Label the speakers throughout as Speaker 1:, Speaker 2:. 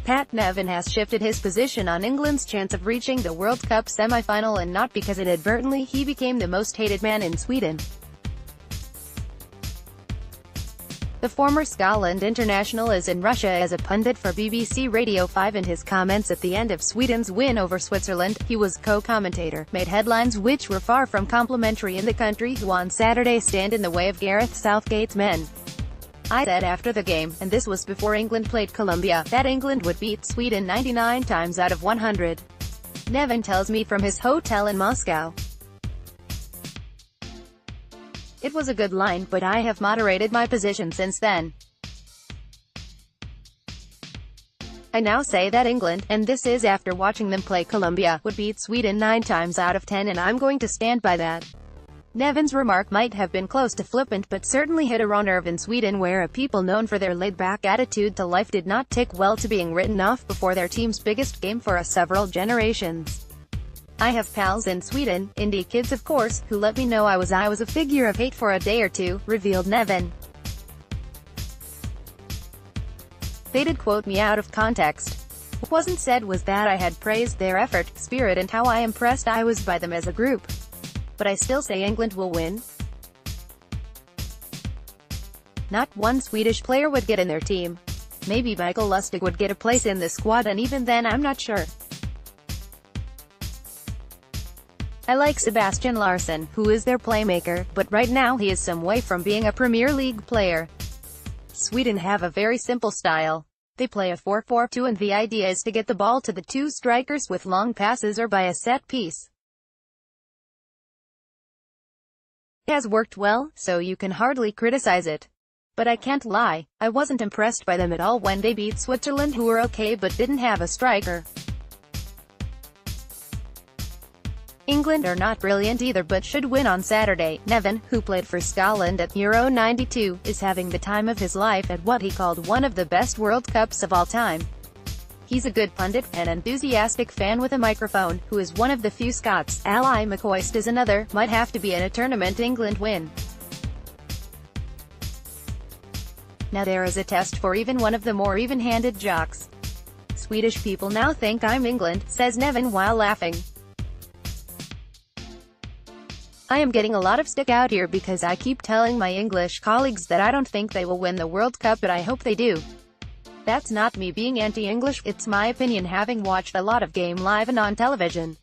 Speaker 1: Pat Nevin has shifted his position on England's chance of reaching the World Cup semi-final, and not because inadvertently he became the most hated man in Sweden. The former Scotland international is in Russia as a pundit for BBC Radio 5. In his comments at the end of Sweden's win over Switzerland, he was co-commentator, made headlines which were far from complimentary in the country who on Saturday stand in the way of Gareth Southgate's men. I said after the game, and this was before England played Colombia, that England would beat Sweden 99 times out of 100. Nevin tells me from his hotel in Moscow. It was a good line, but I have moderated my position since then. I now say that England, and this is after watching them play Colombia, would beat Sweden 9 times out of 10, and I'm going to stand by that. Nevin's remark might have been close to flippant, but certainly hit a raw nerve in Sweden, where a people known for their laid-back attitude to life did not take well to being written off before their team's biggest game for several generations. I have pals in Sweden, indie kids of course, who let me know I was a figure of hate for a day or two, revealed Nevin. They did quote me out of context. What wasn't said was that I had praised their effort, spirit, and how impressed I was by them as a group. But I still say England will win. Not one Swedish player would get in their team. Maybe Michael Lustig would get a place in the squad, and even then I'm not sure. I like Sebastian Larsson, who is their playmaker, but right now he is some way from being a Premier League player. Sweden have a very simple style. They play a 4-4-2, and the idea is to get the ball to the two strikers with long passes or by a set piece. It has worked well, so you can hardly criticize it. But I can't lie, I wasn't impressed by them at all when they beat Switzerland, who were okay but didn't have a striker. England are not brilliant either but should win on Saturday. Nevin, who played for Scotland at Euro 92, is having the time of his life at what he called one of the best World Cups of all time. He's a good pundit, an enthusiastic fan with a microphone, who is one of the few Scots. Ally McCoist is another, might have to be in a tournament England win. Now there is a test for even one of the more even-handed jocks. Swedish people now think I'm England, says Nevin while laughing. I am getting a lot of stick out here because I keep telling my English colleagues that I don't think they will win the World Cup, but I hope they do. That's not me being anti-English, it's my opinion having watched a lot of game live and on television.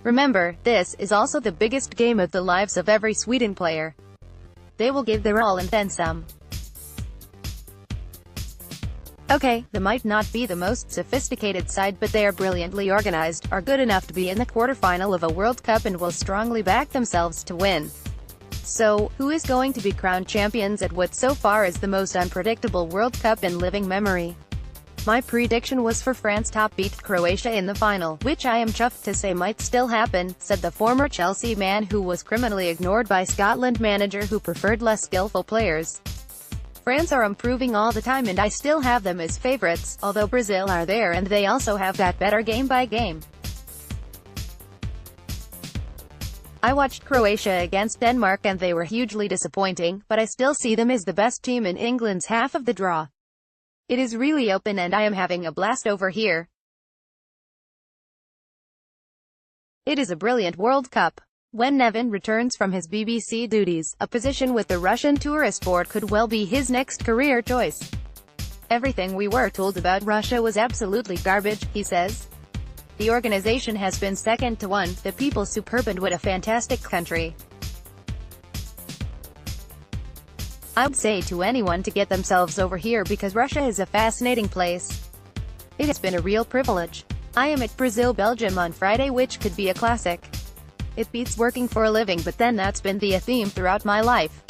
Speaker 1: Remember, this is also the biggest game of the lives of every Sweden player. They will give their all and then some. Okay, they might not be the most sophisticated side, but they are brilliantly organized, are good enough to be in the quarterfinal of a World Cup, and will strongly back themselves to win. So, who is going to be crowned champions at what so far is the most unpredictable World Cup in living memory? My prediction was for France to beat Croatia in the final, which I am chuffed to say might still happen, said the former Chelsea man who was criminally ignored by Scotland manager who preferred less skillful players. France are improving all the time and I still have them as favorites, although Brazil are there and they also have got better game by game. I watched Croatia against Denmark and they were hugely disappointing, but I still see them as the best team in England's half of the draw. It is really open and I am having a blast over here. It is a brilliant World Cup. When Nevin returns from his BBC duties, a position with the Russian tourist board could well be his next career choice. Everything we were told about Russia was absolutely garbage, he says. The organization has been second to one, the people superb, and what a fantastic country. I would say to anyone to get themselves over here because Russia is a fascinating place. It has been a real privilege. I am at Brazil-Belgium on Friday, which could be a classic. It beats working for a living, but then that's been the theme throughout my life.